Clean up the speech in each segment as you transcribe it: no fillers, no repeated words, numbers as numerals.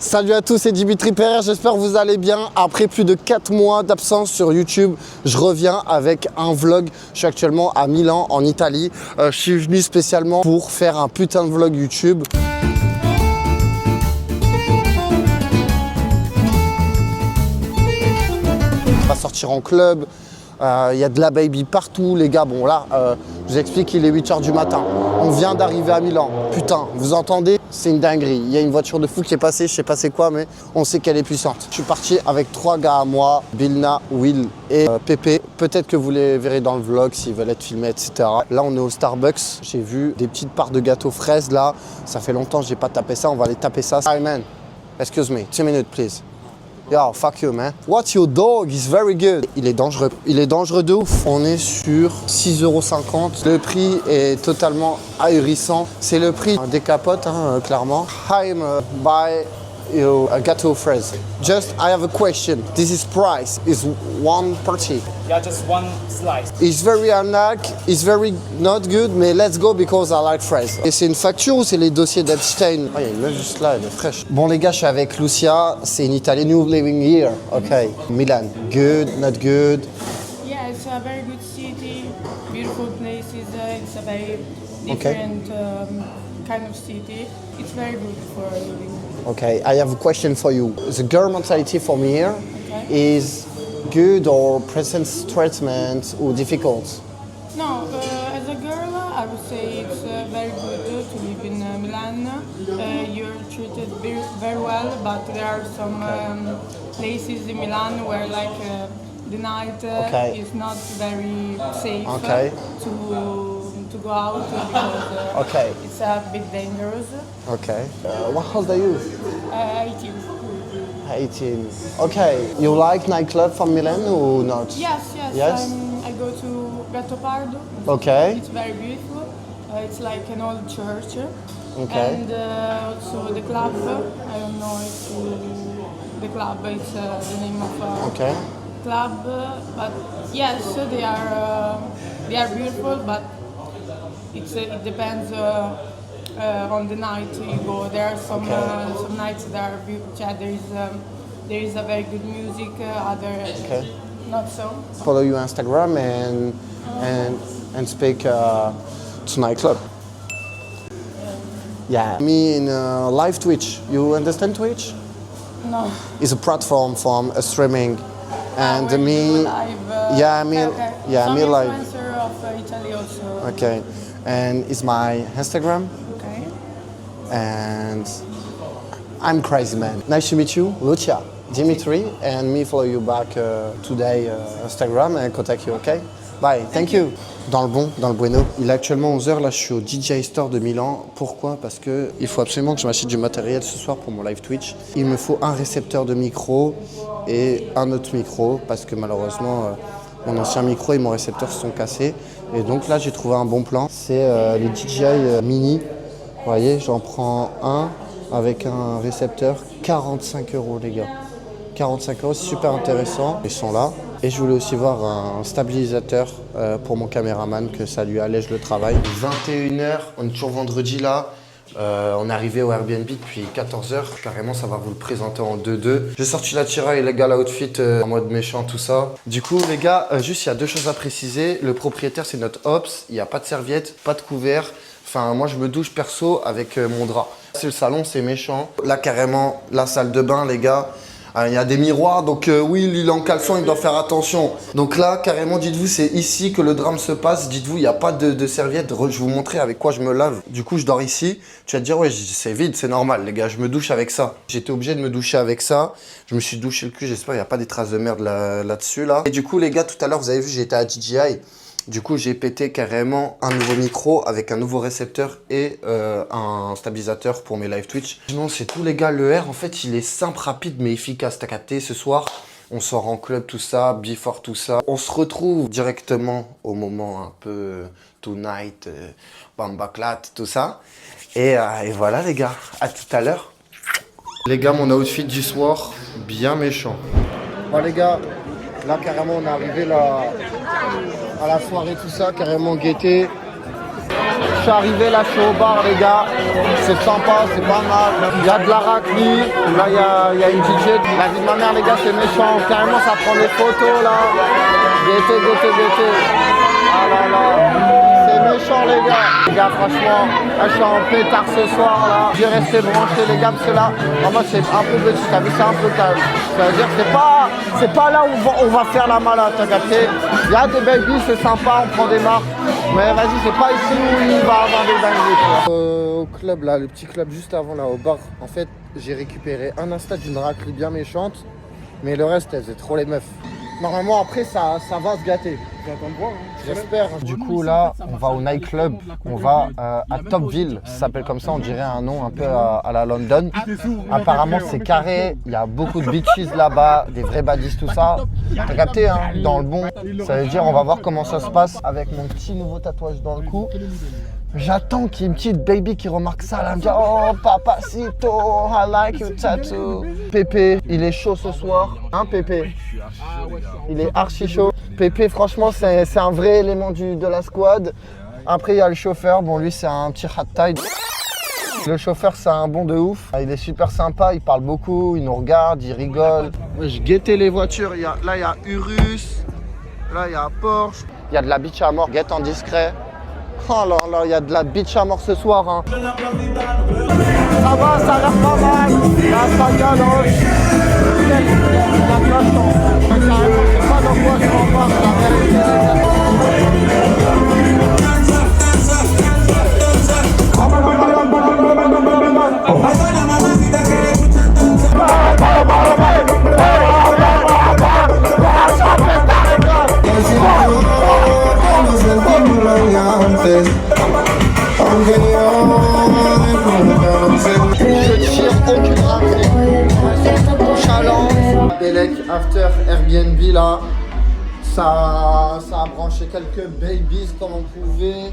Salut à tous, c'est Dimitri Pereire, j'espère que vous allez bien. Après plus de 4 mois d'absence sur YouTube, je reviens avec un vlog. Je suis actuellement à Milan, en Italie. Je suis venu spécialement pour faire un putain de vlog YouTube. On va sortir en club. Il y a de la baby partout, les gars. Bon, là, je vous explique, il est 8 h du matin. On vient d'arriver à Milan. Putain, vous entendez? C'est une dinguerie. Il y a une voiture de fou qui est passée, je sais pas c'est quoi, mais on sait qu'elle est puissante. Je suis parti avec 3 gars à moi, Bilna, Will et Pépé. Peut-être que vous les verrez dans le vlog s'ils veulent être filmés, etc. Là, on est au Starbucks. J'ai vu des petites parts de gâteaux fraises là. Ça fait longtemps que j'ai pas tapé ça. On va aller taper ça. Hi man, excuse me, 2 minutes please. Yo, fuck you, man. What's your dog? He's very good. Il est dangereux. Il est dangereux de ouf. On est sur 6,50 €. Le prix est totalement ahurissant. C'est le prix des capotes, hein, clairement. I'm buy you a gâteau fraise. Just, I have a question. This is price. Is one party. Yeah, just one slice. It's very unlike, it's very not good, mais let's go because I like fraise. Et c'est une facture ou c'est les dossiers d'Epstein? Oh, il y a une meuf juste là, elle est fraîche. Bon les gars, je suis avec Lucia, c'est une Italienne who living here. Okay. Milan, good, not good? Yeah, it's a very good city, beautiful places. It's a very different kind of city. It's very good for living. Okay, I have a question for you. The girl mentality from here is good or present treatment or difficult? No, as a girl, I would say it's very good to live in Milan. You're treated very well, but there are some places in Milan where the night is not very safe to go out because it's a bit dangerous. Okay. What old are you? 18. 18. Okay. You like nightclub from Milan or not? Yes. I go to Gattopardo. Okay. It's very beautiful. It's like an old church. Okay. And also the club. I don't know if the club is the name of a club, but yes, they are beautiful, but it depends on the night you go. There are some nights that are there is a very good music, other not so. Follow you on Instagram and speak to nightclub. Yeah. Me in live Twitch. You understand Twitch? No. It's a platform from streaming, and where me. you do live, me some live. influencer of Italy also. Okay, and it's my Instagram, Okay. and I'm crazy man. Nice to meet you, Lucia, Dimitri, and me follow you back today Instagram and contact you. Okay. Bye. Thank you. Dans le bon, dans le bueno. Il est actuellement 11 h, là je suis au DJ Store de Milan. Pourquoi? Parce que il faut absolument que je m'achète du matériel ce soir pour mon live Twitch. Il me faut un récepteur de micro et un autre micro parce que malheureusement mon ancien micro et mon récepteur se sont cassés. Et donc là j'ai trouvé un bon plan. C'est les DJI Mini. Vous voyez, j'en prends un avec un récepteur. 45 € les gars. 45 €, c'est super intéressant. Ils sont là. Et je voulais aussi voir un stabilisateur pour mon caméraman, que ça lui allège le travail. 21 h, on est toujours vendredi là. On est arrivé au Airbnb depuis 14 h. Carrément, ça va vous le présenter en 2-2. J'ai sorti la tira et les gars, l'outfit en mode méchant, tout ça. Du coup, les gars, juste il y a 2 choses à préciser. Le propriétaire, c'est notre Ops. Il n'y a pas de serviette, pas de couvert. Enfin, moi, je me douche perso avec mon drap. C'est le salon, c'est méchant. Là, carrément, la salle de bain, les gars. Il y a des miroirs, donc oui, il est en caleçon, il doit faire attention. Donc là, carrément, dites-vous, c'est ici que le drame se passe. Dites-vous, il n'y a pas de serviette. Je vais vous montrer avec quoi je me lave. Du coup, je dors ici. Tu vas te dire, ouais, c'est vide, c'est normal, les gars, je me douche avec ça. J'étais obligé de me doucher avec ça. Je me suis douché le cul, j'espère qu'il n'y a pas des traces de merde là-dessus. Là. Et du coup, les gars, tout à l'heure, vous avez vu, j'étais à DJI. Du coup, j'ai pété carrément un nouveau micro avec un nouveau récepteur et un stabilisateur pour mes live Twitch. Sinon, c'est tout les gars. Le R, en fait, il est simple, rapide, mais efficace. T'as capté, ce soir, on sort en club, tout ça, before, tout ça. On se retrouve directement au moment un peu tonight, bambaclat, tout ça. Et voilà les gars, à tout à l'heure. Les gars, mon outfit du soir, bien méchant. Bon les gars, là carrément on est arrivé là à la soirée tout ça, carrément gaieté. suis arrivé, là, je suis au bar, les gars. C'est sympa, c'est pas mal. Il y a de la raclée. Là, il y a une DJ. La vie de ma mère, les gars, c'est méchant. Carrément, ça prend des photos, là. Gaieté. Ah là là. C'est méchant, les gars. Les gars, franchement, là, je suis en pétard ce soir, là. Je vais rester branché, les gars, parce que là, en mode, c'est un peu petit. T'as vu, c'est un peu calme. Ça veut dire que c'est pas là où on va faire la malade, t'as capté. Il y a des babies, c'est sympa, on prend des marques. Mais vas-y, c'est pas ici où il va avoir des dingueries. Au club, là, le petit club juste avant, là, au bar, en fait, j'ai récupéré un Insta d'une raclée bien méchante. Mais le reste, elles étaient trop les meufs. Normalement, après, ça va se gâter. J'espère. Du coup, là, on va au nightclub. On va à Topville. Ça s'appelle comme ça, on dirait un nom un peu à la London. Apparemment, c'est carré. Il y a beaucoup de bitches là-bas, des vrais baddies, tout ça. T'as capté, hein, dans le bon. Ça veut dire, on va voir comment ça se passe avec mon petit nouveau tatouage dans le cou. J'attends qu'il y ait une petite baby qui remarque ça, là, elle me dit « Oh, papacito, I like your tattoo ». Pépé, il est chaud ce soir. Hein, Pépé? Il est archi chaud. Pépé, franchement, c'est un vrai élément de la squad. Après, il y a le chauffeur. Bon, lui, c'est un petit rat taille. Le chauffeur, c'est un bon de ouf. Il est super sympa, il parle beaucoup, il nous regarde, il rigole. Je guettais les voitures. Là, il y a Urus. Là, il y a Porsche. Il y a de la bitch à mort, guette en discret. Oh là là, il y a de la bitch à mort ce soir. Hein. Ça va, ça a l'air pas mal. Là, ça galoche. Il y a de la chance. Carrément, c'est pas dans quoi je m'en parle, la vérité. Je tire aucune raclée. Challenge. Belek After Airbnb là. Ça a branché quelques babies comme on pouvait.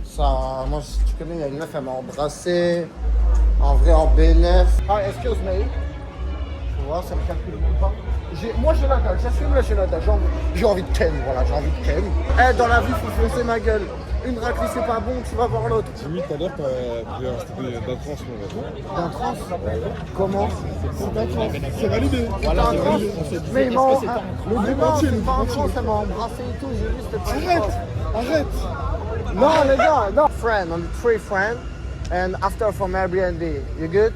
Ça, moi, tu connais, il y a une meuf, elle m'a embrassé. En vrai, en BNF. Ah, excuse me. Tu vois, ça me calcule même pas. Moi, j'ai la dalle, j'assume là, j'ai la dalle. J'ai envie de ken, voilà, j'ai envie de ken. Eh, dans la vie, faut foncer ma gueule. Une raclée, c'est pas bon, tu vas voir l'autre. Jimmy, tout à l'heure, t'as pris un stade d'un trans, D'un trans? Comment? C'est validé. Voilà, c'est validé. Mais il m'a embrassé. Le débat, c'est pas un trans, elle m'a embrassé et tout. J'ai vu, c'était pas Arrête. Non, les gars, non. Friend, on three friends. And after from Airbnb, you good?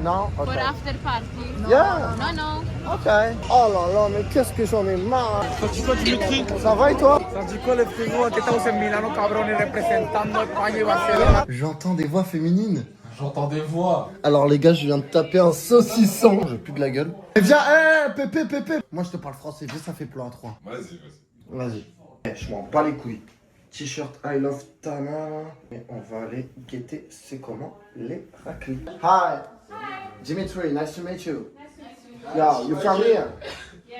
No? For Okay. after party? Yeah. No. Ok. Oh là là, mais qu'est-ce que j'en ai marre. Ça va et toi? J'entends des voix féminines. J'entends des voix. Alors les gars, je viens de taper un saucisson. J'ai plus de la gueule. Eh, viens, Pépé. Moi je te parle français, viens, ça fait plan à 3. Vas-y. Je m'en bats les couilles. T-shirt I love Tana. Et on va aller guetter c'est comment les raclés. Hi. Dimitri, nice to meet you. Yo, you from here? Yes.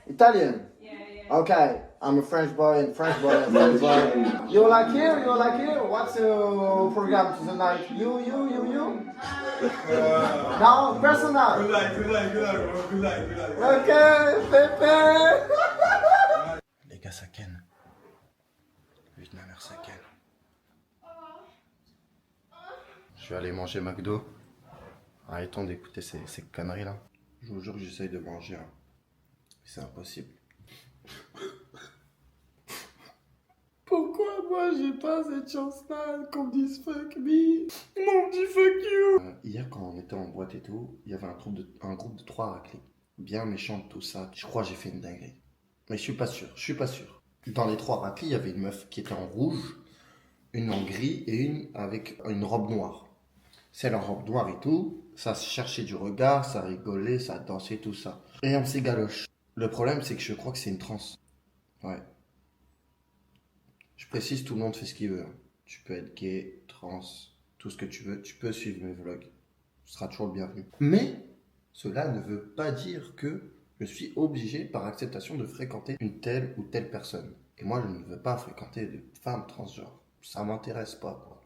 Italian? Yeah. Okay. I'm a French boy and French boy and French boy. You like here? What's your program tonight? You? No, personal. Good luck. Okay, Pepe. Les gars, ça ken. Lui de ma mère, ça ken. Je vais aller manger McDo. Arrêtons d'écouter ces conneries là. Je vous jure que j'essaye de manger. Hein. C'est impossible. Pourquoi moi j'ai pas cette chance-là qu'on me dise fuck me? On me dit fuck you. Hier quand on était en boîte et tout, il y avait un groupe de 3 raclés. Bien méchants tout ça. Je crois que j'ai fait une dinguerie. Mais je suis pas sûr. Dans les 3 raclés, il y avait une meuf qui était en rouge, une en gris et une avec une robe noire. Celle en robe noire et tout, ça se cherchait du regard, ça rigolait, ça dansait, tout ça. Et on s'est galoche. Le problème, c'est que je crois que c'est une transe. Ouais. Je précise, tout le monde fait ce qu'il veut. Tu peux être gay, trans, tout ce que tu veux. Tu peux suivre mes vlogs. Tu seras toujours le bienvenu. Mais cela ne veut pas dire que je suis obligé, par acceptation, de fréquenter une telle ou telle personne. Et moi, je ne veux pas fréquenter de femmes transgenres. Ça m'intéresse pas, quoi.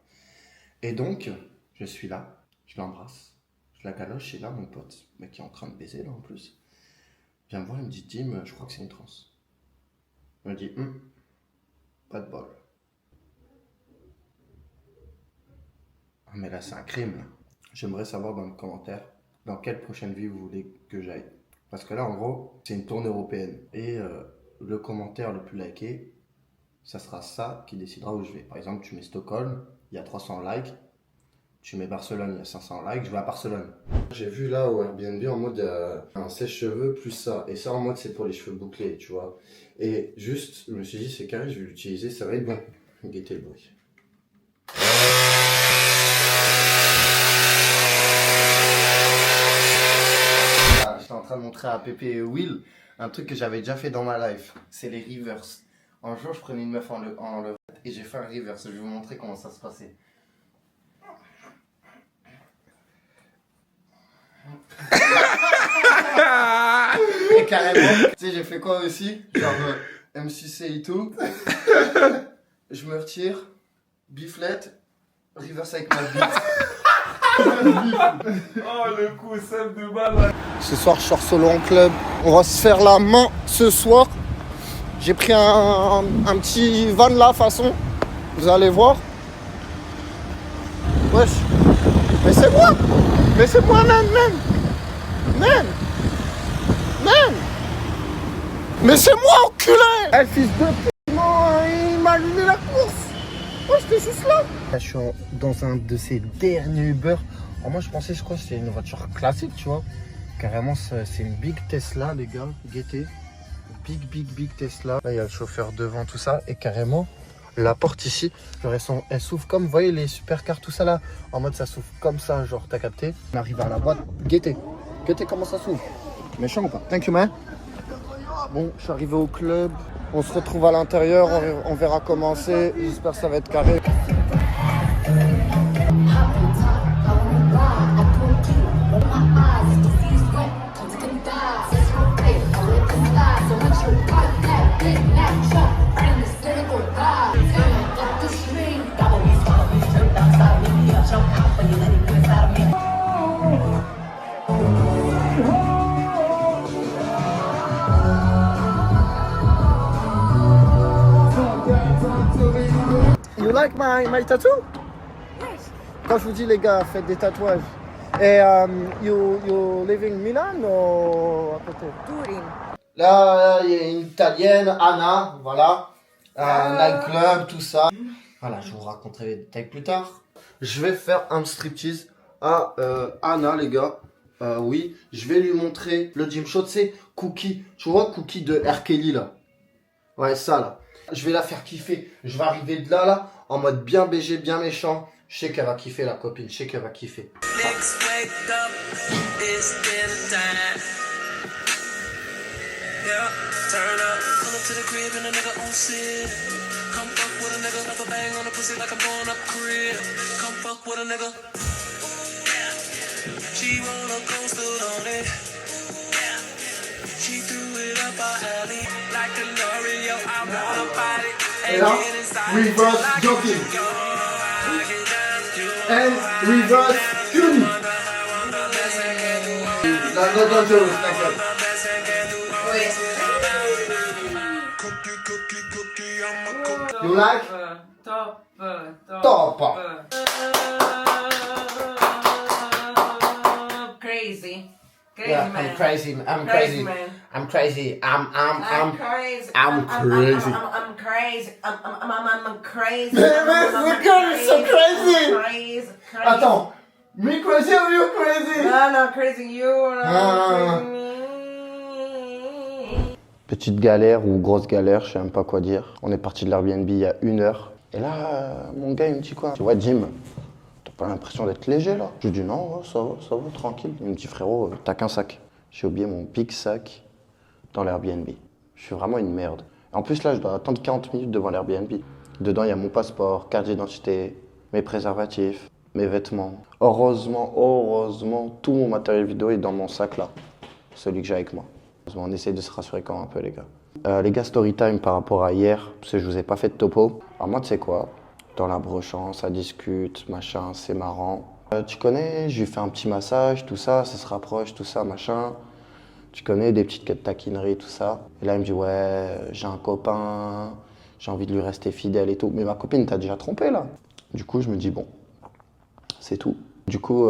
Et donc, je suis là, je l'embrasse, je la galoche, et là, mon pote, mais qui est en train de baiser, là, en plus, vient me voir, il me dit, Dim, je crois que c'est une trans. Il me dit, pas de bol. Ah, mais là, c'est un crime. Là. J'aimerais savoir dans les commentaires dans quelle prochaine vie vous voulez que j'aille. Parce que là, en gros, c'est une tournée européenne. Et le commentaire le plus liké, ça sera ça qui décidera où je vais. Par exemple, tu mets Stockholm, il y a 300 likes. Tu mets Barcelone, il y a 500 likes, je vais à Barcelone. J'ai vu là au Airbnb en mode un sèche-cheveux plus ça. Et ça en mode c'est pour les cheveux bouclés, tu vois. Et juste, je me suis dit c'est carré, je vais l'utiliser, ça va être bon. Guettez le bruit. Ah, j'étais en train de montrer à Pépé et Will un truc que j'avais déjà fait dans ma life. C'est les reverse. Un jour, je prenais une meuf en le et j'ai fait un reverse. Je vais vous montrer comment ça se passait. Et carrément, tu sais, j'ai fait quoi aussi? Genre M6C et tout. Je me retire, biflette, reverse avec ma bite. Oh le coup, sème de balle. Ce soir, je sors solo en club. On va se faire la main ce soir. J'ai pris un petit van là, façon. Vous allez voir. Wesh. Mais c'est moi! Mais c'est moi, man! Mais c'est moi, enculé! Eh, fils de pute, il m'a allumé la course! Ouais, j'étais juste là! Là, je suis dans un de ces derniers Uber. Alors moi, je crois que c'était une voiture classique, tu vois. Carrément, c'est une big Tesla, les gars. Guettez. Big Tesla. Là, il y a le chauffeur devant, tout ça. Et carrément, la porte ici, genre, elle s'ouvre comme, vous voyez, les supercars, tout ça là. En mode, ça s'ouvre comme ça, genre, t'as capté. On arrive à la boîte. Guettez comment ça s'ouvre. Méchant ou pas? Thank you, man. Bon, je suis arrivé au club. On se retrouve à l'intérieur. On verra comment c'est. J'espère que ça va être carré. You like my tattoo? Yes. Quand je vous dis les gars, faites des tatouages. Et you living Milan ou à côté? Turin. Là, il y a une italienne, Anna, voilà. Nightclub, tout ça. Voilà, je vous raconterai les détails plus tard. Je vais faire un striptease à Anna, les gars. Oui, je vais lui montrer le gym show, tu sais, Cookie. Tu vois Cookie de R. Kelly, là? Ouais, ça, là. Je vais la faire kiffer. Je vais arriver de là, en mode bien BG, bien méchant. Je sais qu'elle va kiffer, la copine. Je sais qu'elle va kiffer. Et là, reverse jogging. And reverse tuning. Not dangerous, t'inquiète. You like? Top. Crazy. Yeah, man. I'm crazy. I'm Crazy, crazy. man. I'm crazy. I'm crazy. I'm crazy. I'm crazy. I'm crazy. The girl is so crazy. Crazy. Attends, me crazy or you crazy? No, crazy you. Ah. Crazy me. Petite galère ou grosse galère, je sais même pas quoi dire. On est parti de l'Airbnb il y a 1 heure. Et là, mon gars, il me dit quoi? Tu vois, Jim, t'as pas l'impression d'être léger là? Je lui dis non, ça va, tranquille. Il me dit frérot, t'as qu'un sac. J'ai oublié mon big sac dans l'Airbnb. Je suis vraiment une merde. En plus là, je dois attendre 40 minutes devant l'Airbnb. Dedans, il y a mon passeport, carte d'identité, mes préservatifs, mes vêtements. Heureusement, tout mon matériel vidéo est dans mon sac là. Celui que j'ai avec moi. On essaye de se rassurer quand même un peu les gars. Les gars, story time par rapport à hier, parce que je vous ai pas fait de topo. Alors moi, tu sais quoi? Dans la brochant, ça discute, machin, c'est marrant. Tu connais, je lui fais un petit massage, tout ça, ça se rapproche, tout ça, machin. Tu connais, des petites taquineries, tout ça. Et là, il me dit, ouais, j'ai un copain, j'ai envie de lui rester fidèle et tout. Mais ma copine t'a déjà trompé, là. Du coup, je me dis, bon, C'est tout. Du coup,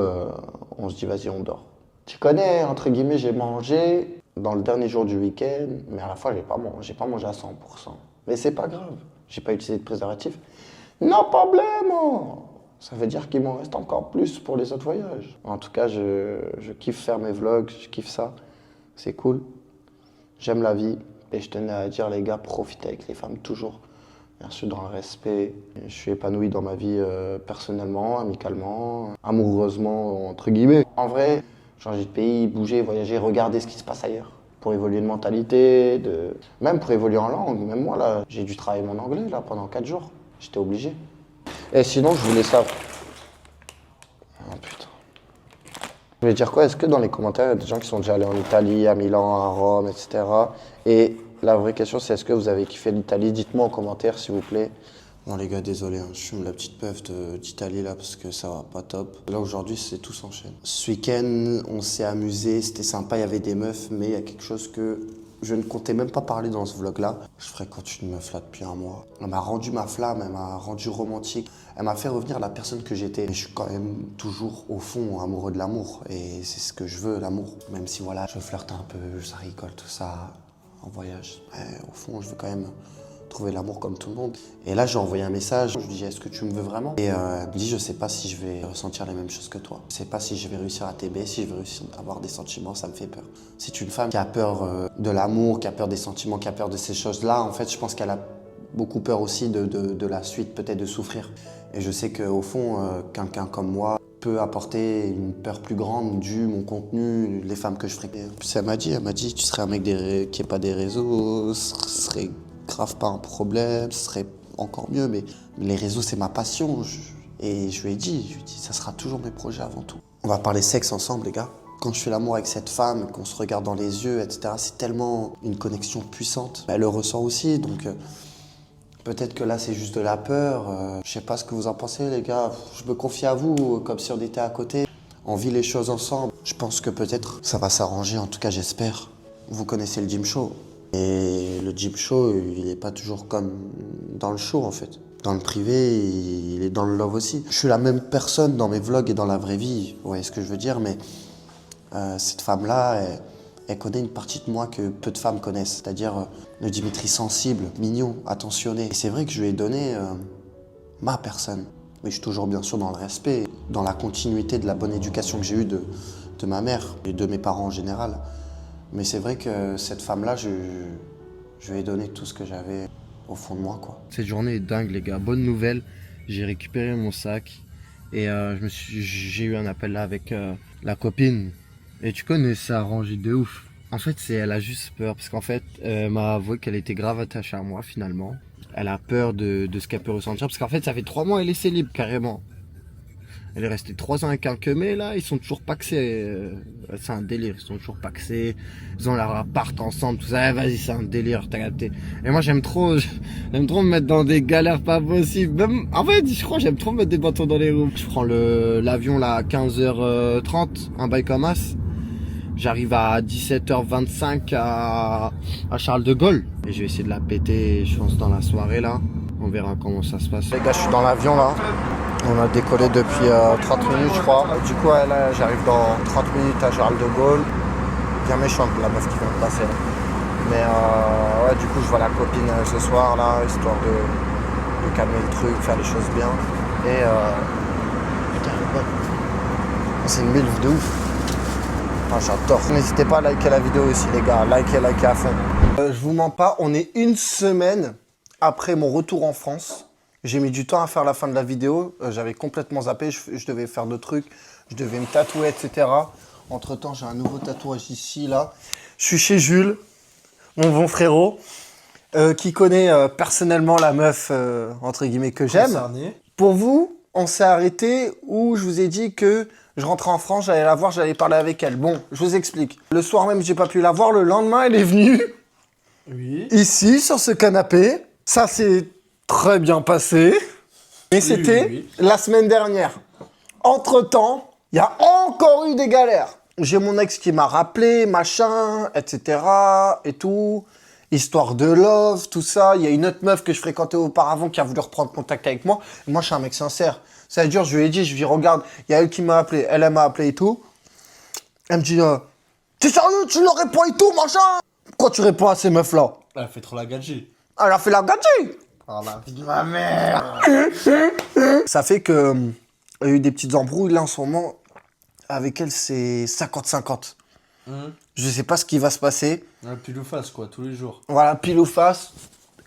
on se dit, vas-y, on dort. Tu connais, entre guillemets, j'ai mangé dans le dernier jour du week-end, mais à la fois, j'ai pas mangé à 100%. Mais c'est pas grave, j'ai pas utilisé de préservatif. No problemo! Ça veut dire qu'il m'en reste encore plus pour les autres voyages. En tout cas, je kiffe faire mes vlogs, je kiffe ça. C'est cool. J'aime la vie. Et je tenais à dire, les gars, profitez avec les femmes toujours. Bien sûr, dans le respect. Je suis épanoui dans ma vie personnellement, amicalement, amoureusement, entre guillemets. En vrai, changer de pays, bouger, voyager, regarder ce qui se passe ailleurs. Pour évoluer de mentalité, même pour évoluer en langue. Même moi, là, j'ai dû travailler mon anglais là, pendant 4 jours. J'étais obligé. Et sinon, je voulais savoir... Oh putain. Je voulais dire quoi? Est-ce que dans les commentaires, il y a des gens qui sont déjà allés en Italie, à Milan, à Rome, etc. Et la vraie question, c'est est-ce que vous avez kiffé l'Italie? Dites-moi en commentaire, s'il vous plaît. Bon les gars, désolé, hein, je fume la petite puff d'Italie là parce que ça va pas top. Là aujourd'hui, c'est tout s'enchaîne. Ce week-end, on s'est amusé, c'était sympa, il y avait des meufs, mais il y a quelque chose que je ne comptais même pas parler dans ce vlog-là. Je fréquente une meuf là depuis un mois. Elle m'a rendu ma flamme, elle m'a rendu romantique. Elle m'a fait revenir la personne que j'étais. Mais je suis quand même toujours, au fond, amoureux de l'amour. Et c'est ce que je veux, l'amour. Même si voilà, je flirte un peu, ça rigole, tout ça, en voyage. Mais au fond, je veux quand même trouver l'amour comme tout le monde. Et là, j'ai envoyé un message. Je lui dis, est-ce que tu me veux vraiment? Et elle me dit, je sais pas si je vais ressentir les mêmes choses que toi. Je sais pas si je vais réussir à t'aimer, si je vais réussir à avoir des sentiments, ça me fait peur. C'est une femme qui a peur de l'amour, qui a peur des sentiments, qui a peur de ces choses-là. En fait, je pense qu'elle a beaucoup peur aussi de la suite, peut-être de souffrir. Et je sais qu'au fond, quelqu'un comme moi peut apporter une peur plus grande dû mon contenu, les femmes que je fréquente. Puis elle m'a dit, tu serais un mec qui n'ait pas des réseaux, ce serait grave pas un problème, ce serait encore mieux, mais les réseaux c'est ma passion. Et je lui ai dit, ça sera toujours mes projets avant tout. On va parler sexe ensemble les gars. Quand je fais l'amour avec cette femme, qu'on se regarde dans les yeux, etc., c'est tellement une connexion puissante. Elle le ressent aussi, donc peut-être que là c'est juste de la peur. Je sais pas ce que vous en pensez les gars. Je me confie à vous comme si on était à côté. On vit les choses ensemble. Je pense que peut-être ça va s'arranger, en tout cas j'espère. Vous connaissez le gym show. Et le gym show, il n'est pas toujours comme dans le show en fait. Dans le privé, il est dans le love aussi. Je suis la même personne dans mes vlogs et dans la vraie vie, vous voyez ce que je veux dire, mais cette femme-là, elle connaît une partie de moi que peu de femmes connaissent, c'est-à-dire le Dimitri sensible, mignon, attentionné. Et c'est vrai que je lui ai donné ma personne. Mais je suis toujours bien sûr dans le respect, dans la continuité de la bonne éducation que j'ai eue de ma mère et de mes parents en général. Mais c'est vrai que cette femme-là, je lui ai donné tout ce que j'avais au fond de moi, quoi. Cette journée est dingue, les gars. Bonne nouvelle, j'ai récupéré mon sac et j'ai eu un appel là avec la copine. Et tu connais, ça a arrangé de ouf. En fait, elle a juste peur parce qu'en fait, elle m'a avoué qu'elle était grave attachée à moi finalement. Elle a peur de ce qu'elle peut ressentir parce qu'en fait, ça fait 3 mois elle est célib carrément. Elle est restée 3 ans avec un mais là, ils sont toujours paxés. C'est un délire, ils sont toujours paxés. Ils ont leur appart ensemble, tout ça. Vas-y, c'est un délire, t'as capté. Et moi, j'aime trop me mettre dans des galères pas possibles. Même, en fait, je crois que j'aime trop me mettre des bâtons dans les roues. Je prends l'avion là à 15h30, un bail comme as. J'arrive à 17h25 à Charles de Gaulle. Et je vais essayer de la péter, je pense, dans la soirée là. On verra comment ça se passe. Les gars, je suis dans l'avion là. On a décollé depuis 30 minutes, je crois. Du coup, là, j'arrive dans 30 minutes à Charles de Gaulle. Bien méchante, la meuf qui vient de passer. Là. Mais ouais, du coup, je vois la copine ce soir, là, histoire de calmer le truc, faire les choses bien. Et putain, elle est bonne. C'est une milf de ouf. Ah, j'adore. N'hésitez pas à liker la vidéo aussi, les gars. Likez à fond. Je vous mens pas, on est une semaine après mon retour en France. J'ai mis du temps à faire la fin de la vidéo, j'avais complètement zappé, je devais faire d'autres trucs, je devais me tatouer, etc. Entre temps, j'ai un nouveau tatouage ici, là. Je suis chez Jules, mon bon frérot, qui connaît personnellement la meuf, entre guillemets, que j'aime. Pour vous, on s'est arrêté où je vous ai dit que je rentrais en France, j'allais la voir, j'allais parler avec elle. Bon, je vous explique. Le soir même, j'ai pas pu la voir, le lendemain, elle est venue. Oui. Ici, sur ce canapé. Ça, c'est très bien passé, mais c'était la semaine dernière. Entre-temps, il y a encore eu des galères. J'ai mon ex qui m'a rappelé, machin, etc. et tout. Histoire de love, tout ça. Il y a une autre meuf que je fréquentais auparavant qui a voulu reprendre contact avec moi. Et moi, je suis un mec sincère. Ça dure, je lui ai dit, je lui dis, regarde, il y a elle qui m'a appelé, elle m'a appelé et tout. Elle me dit, t'es sérieux, tu leur réponds et tout, machin? Pourquoi tu réponds à ces meufs-là? Elle a fait trop la gadget. Elle a fait la gâchis. Ah la vie de ma mère. Ça fait que il y a eu des petites embrouilles là en ce moment. Avec elle, c'est 50-50. Je sais pas ce qui va se passer. Un pile ou face quoi, tous les jours. Voilà, pile ou face.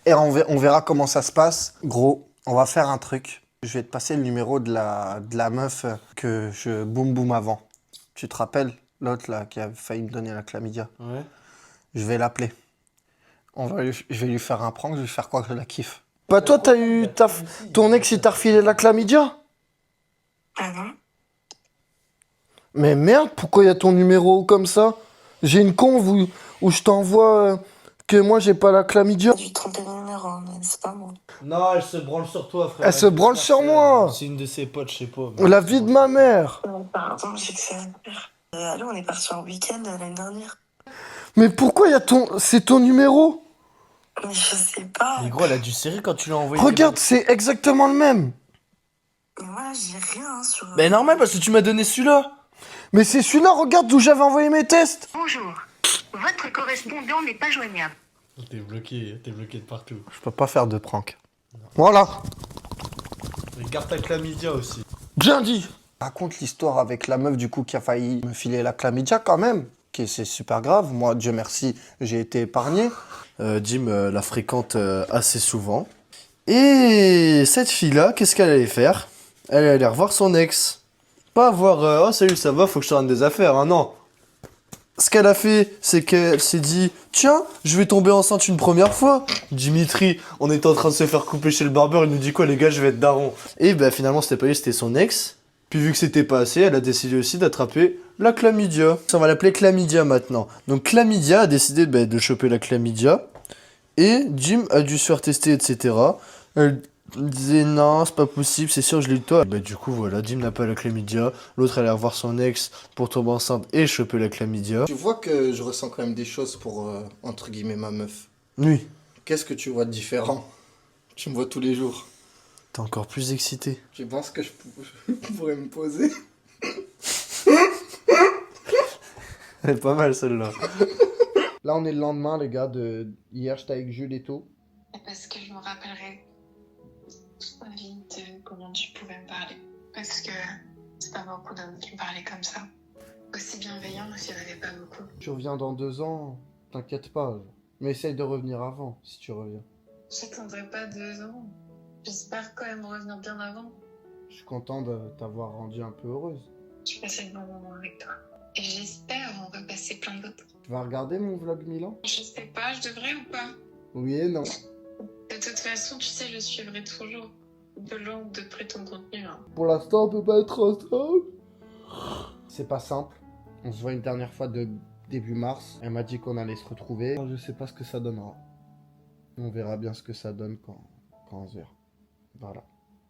Et on verra comment ça se passe. Gros, on va faire un truc. Je vais te passer le numéro de la meuf que je boum boum avant. Tu te rappelles? L'autre là qui a failli me donner la chlamydia. Ouais. Je vais l'appeler. Je vais lui faire un prank, je vais lui faire croire que je la kiffe. Bah toi, t'as eu ton ex, il t'a refilé la chlamydia? Ah non? Mais merde, pourquoi il y a ton numéro comme ça? J'ai une conve où je t'envoie que moi j'ai pas la chlamydia. J'ai dû tromper le numéro, mais c'est pas moi. Non, elle se branle sur toi, frère. Elle se branle sur moi. C'est une de ses potes, je sais pas. La vie de ma mère. Non, pardon, j'ai que ça à faire. Allô, on est parti en week-end l'année dernière. Mais pourquoi il y a c'est ton numéro? Mais je sais pas. Mais gros, elle a dû serrer quand tu l'as envoyé. Regarde, c'est exactement le même. Mais moi, j'ai rien hein, sur. Mais normal, parce que tu m'as donné celui-là. Mais c'est celui-là, regarde d'où j'avais envoyé mes tests. Bonjour. Votre correspondant n'est pas joignable. T'es bloqué de partout. Je peux pas faire de prank. Voilà. Mais garde ta chlamydia aussi. Bien dit. Raconte l'histoire avec la meuf du coup qui a failli me filer la chlamydia quand même. C'est super grave. Moi, Dieu merci, j'ai été épargné. Jim la fréquente assez souvent. Et cette fille-là, qu'est-ce qu'elle allait faire? Elle allait revoir son ex. Pas voir oh salut, ça va, faut que je te rende des affaires, hein, non. Ce qu'elle a fait, c'est qu'elle s'est dit tiens, je vais tomber enceinte une première fois. Dimitri, on était en train de se faire couper chez le barbeur, il nous dit quoi les gars, je vais être daron. Et bah finalement c'était pas lui, c'était son ex. Puis vu que c'était pas assez, elle a décidé aussi d'attraper la chlamydia. On va l'appeler chlamydia maintenant. Donc chlamydia a décidé de choper la chlamydia. Et Jim a dû se faire tester, etc. Elle disait non, c'est pas possible, c'est sûr, je l'ai eu de toi. Bah, du coup, voilà, Jim n'a pas la chlamydia. L'autre allait revoir son ex pour tomber enceinte et choper la chlamydia. Tu vois que je ressens quand même des choses pour, entre guillemets, ma meuf. Oui. Qu'est-ce que tu vois de différent? Tu me vois tous les jours. T'es encore plus excité. Tu penses que je pourrais me poser? Elle est pas mal celle-là. Là, on est le lendemain, les gars, de hier, j'étais avec Jules et tout. Parce que je me rappellerai toute ma vie de comment tu pouvais me parler. Parce que c'est pas beaucoup d'hommes qui me parlaient comme ça. Aussi bienveillant, il n'y en avait pas beaucoup. Tu reviens dans 2 ans, t'inquiète pas. Mais essaye de revenir avant, si tu reviens. J'attendrai pas 2 ans. J'espère quand même revenir bien avant. Je suis content de t'avoir rendu un peu heureuse. Je passais de bons moments avec toi. Et j'espère en repasser plein d'autres. Tu vas regarder mon vlog Milan? Je sais pas, je devrais ou pas? Oui et non. De toute façon, tu sais, je suivrai toujours de loin de près ton contenu. Hein. Pour l'instant, on peut pas être ensemble. C'est pas simple. On se voit une dernière fois de début mars. Elle m'a dit qu'on allait se retrouver. Je sais pas ce que ça donnera. On verra bien ce que ça donne quand on se verra. Voilà.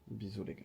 Bisous les gars.